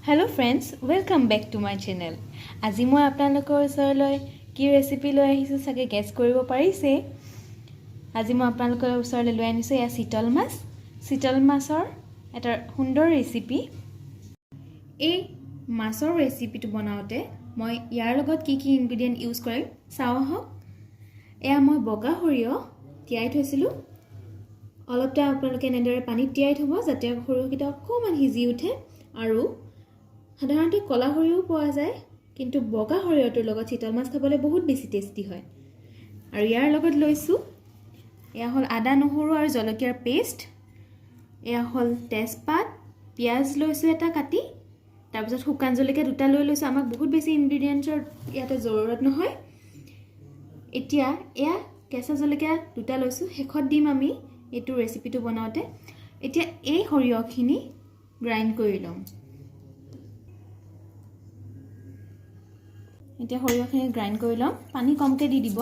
Hello friends, welcome back to my channel. আজি মই আপোনালোকৰ ওচৰলৈ কি ৰেচিপি লৈ আহিছো সাকে গেছ কৰিব পাৰিছে। আজি মই আপোনালোকৰ ওচৰলৈ লৈ আনিছো এয়া চিতল মাছৰ এটা সুন্দৰ ৰেচিপি। এই মাছৰ ৰেচিপিটো বনাওতে মই ইয়াৰ লগত কি ইনগ্ৰেডিয়েন্ট ইউজ কৰিম চাও আহক। এয়া মই বগা সৰিয়হ তিয়াই থৈছিলো। অলপটা আপোনালোকে এনেদৰে পানীত তিয়াই থব যাতে সৰিয়হকিটা অকমান সিজি উঠে আৰু সাধাৰণতে কলা সৰিয়হ পোৱা যায় কিন্তু বগা সৰিয়হটোৰ লগত চিতল মাছ খাবলৈ বহুত বেছি টেষ্টি হয়। আৰু ইয়াৰ লগত লৈছো এয়া হল আদা নহৰু আৰু জলকীয়াৰ পেষ্ট, এয়া হল তেজপাত, পিয়াজ লৈছো এটা কাটি, তাৰ পিছত শুকান জলকীয়া দুটা লৈ লৈছো। আমাক বহুত বেছি ইনগ্ৰেডিয়েন্টছৰ ইয়াতে জৰুৰত নহয়। এতিয়া এয়া কেঁচা জলকীয়া দুটা লৈছো, শেষত দিম আমি এইটো ৰেচিপিটো বনাওতে। এতিয়া এই সৰিয়হখিনি গ্ৰাইণ্ড কৰি লম। এতিয়া সৰিয়হখিনি গ্ৰাইণ্ড কৰি লম, পানী কমকে দি দিব।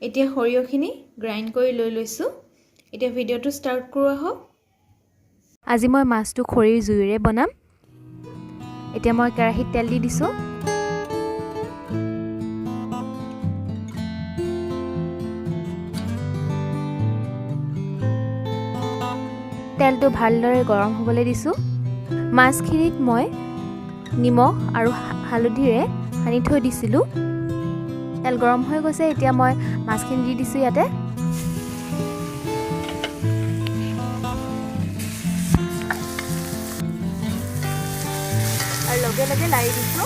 এতিয়া সৰিয়হখিনি গ্ৰাইণ্ড কৰি লৈ লৈছো। এতিয়া ভিডিঅ'টো ষ্টাৰ্ট কৰোঁ আহক। আজি মই মাছটো খৰিৰ জুইৰে বনাম। এতিয়া মই কেৰাহীত তেল দি দিছো। তেলটো ভালদৰে গৰম হ'বলৈ দিছো। মাছখিনিত মই নিমখ আৰু হালধিৰে সানি থৈ দিছিলো। তেল গৰম হৈ গৈছে, এতিয়া মই মাছখিনি দি দিছো ইয়াতে। আৰু লগে লগে লাৰি দিছো।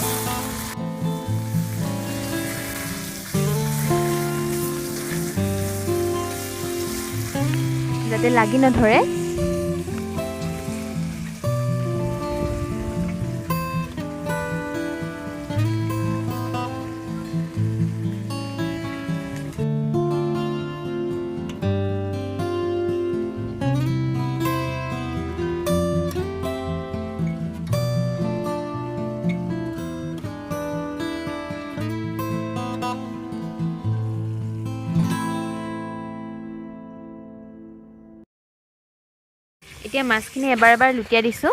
যাতে লাগি নধৰে। এতিয়া মাছখিনি এবাৰ এবাৰ লুটিয়াই দিছো।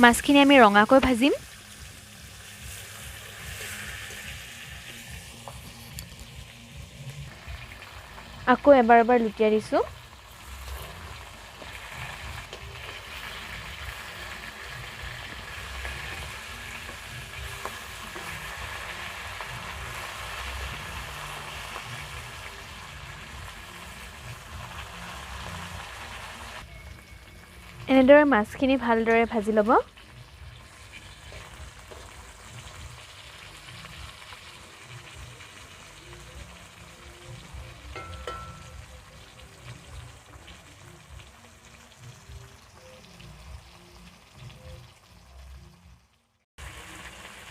মাছখিনি আমি ৰঙাকৈ ভাজিম। আকৌ এবাৰ এবাৰ লুটিয়াই দিছো। এনেদৰে মাছখিনি ভালদৰে ভাজি ল'ব।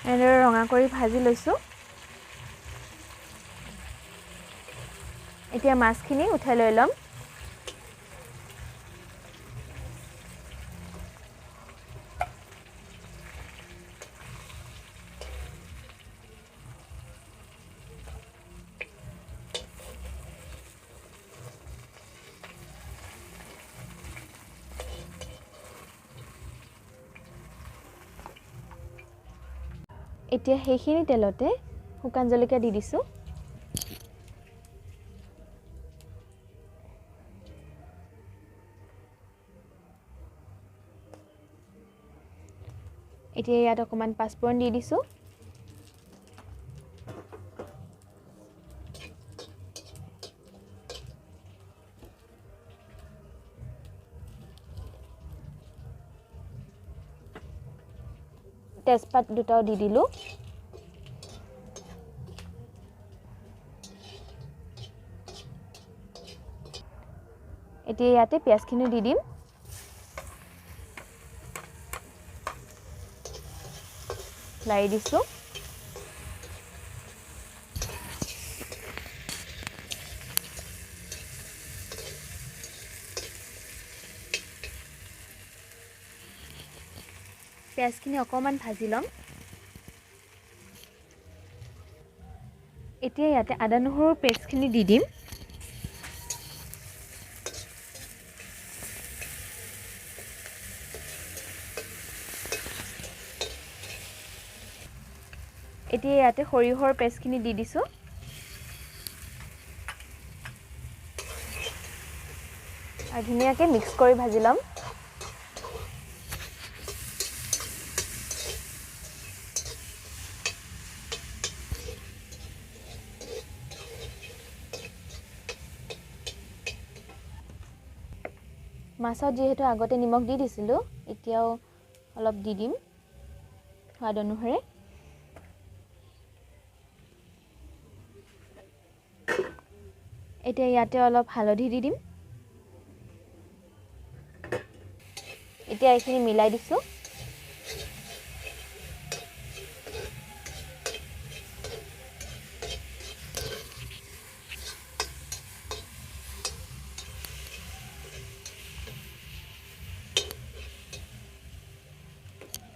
এনেদৰে ৰঙা কৰি ভাজি লৈছো। এতিয়া মাছখিনি উঠাই লৈ ল'ম। এতিয়া সেইখিনি তেলতে শুকান জলকীয়া দি দিছো। এতিয়া ইয়াত অকমান পাঁচফোৰণ দি দিছো। তেজপাত দুটাও দি দিলো। এতিয়া ইয়াতে পিয়াজখিনি দি দিম। লাৰি দিছো। পিঁয়াজখিনি অকণমান ভাজি ল'ম। এতিয়া ইয়াতে আদা নহৰুৰ পেষ্টখিনি দি দিম। এতিয়া ইয়াতে সৰিয়হৰ পেষ্টখিনি দি দিছোঁ। আৰু ধুনীয়াকৈ মিক্স কৰি ভাজি ল'ম। মাছত যিহেতু আগতে নিমখ দি দিছিলোঁ, এতিয়াও অলপ দি দিম সোৱাদ অনুসাৰে। এতিয়া ইয়াতে অলপ হালধি দি দিম। এতিয়া এইখিনি মিলাই দিছোঁ।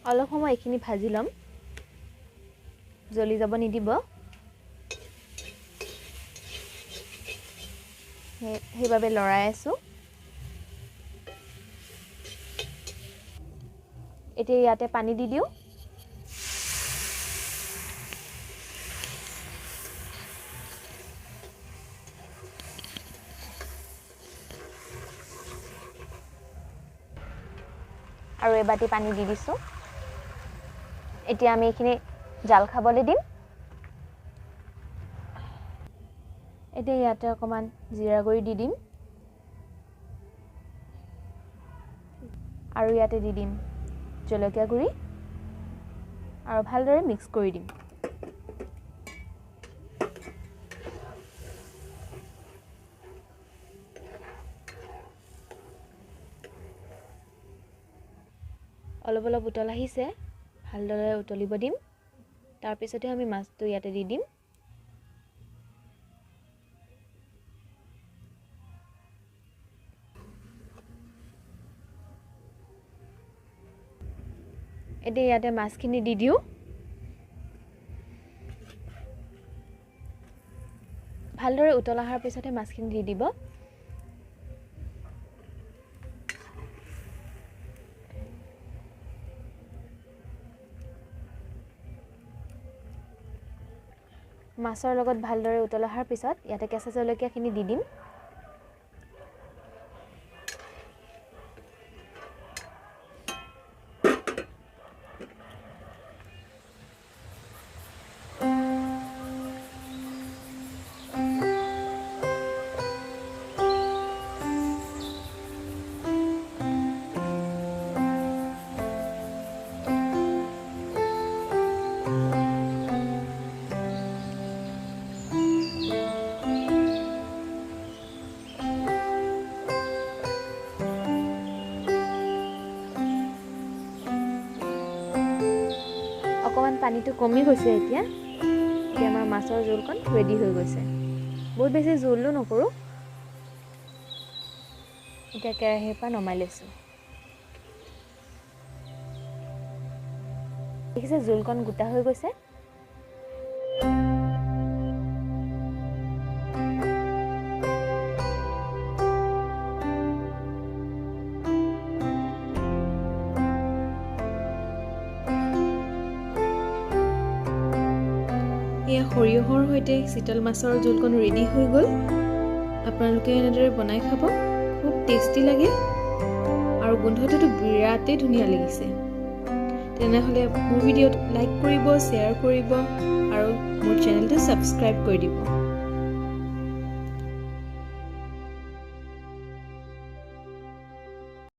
অলপ সময় এইখিনি ভাজি ল'ম, জ্বলি যাব নিদিব। সেইবাবে লৰাই আছোঁ। এতিয়া ইয়াতে পানী দি দিওঁ। আৰু এবাটি পানী দি দিছোঁ। এতিয়া আমি এইখিনি জাল খাবলৈ দিম। এতিয়া ইয়াতে অকণমান জিৰা গুড়ি দি দিম। আৰু ইয়াতে দি দিম জলকীয়া গুড়ি আৰু ভালদৰে মিক্স কৰি দিম। অলপ অলপ উতল আহিছে, ভালদৰে উতলিব দিম। তাৰপিছতে আমি মাছটো ইয়াতে দি দিম। এতিয়া ইয়াতে মাছখিনি দি দিওঁ। ভালদৰে উতল অহাৰ পিছতে মাছখিনি দি দিব। মাছৰ লগত ভালদৰে উতল অহাৰ পিছত ইয়াতে কেঁচা জলকীয়াখিনি দি দিম। অকণমান পানীটো কমি গৈছে। এতিয়া আমাৰ মাছৰ জোলকণ ৰেডি হৈ গৈছে। বহুত বেছি জোলো নকৰোঁ। এতিয়া কেৰাহীৰ পৰা নমাই লৈছোঁ। দেখিছে জোলকণ গোটা হৈ গৈছে। এয়া সৰিয়হৰ সৈতে চিতল মাছৰ জোলকণ ৰেডি হৈ গ'ল। আপোনালোকে এনেদৰে বনাই খাব, খুব টেষ্টি লাগে আৰু গোন্ধটোতো বিৰাটেই ধুনীয়া লাগিছে। তেনেহ'লে মোৰ ভিডিঅ'ত লাইক কৰিব, শ্বেয়াৰ কৰিব আৰু মোৰ চেনেলটো ছাবস্ক্ৰাইব কৰি দিব।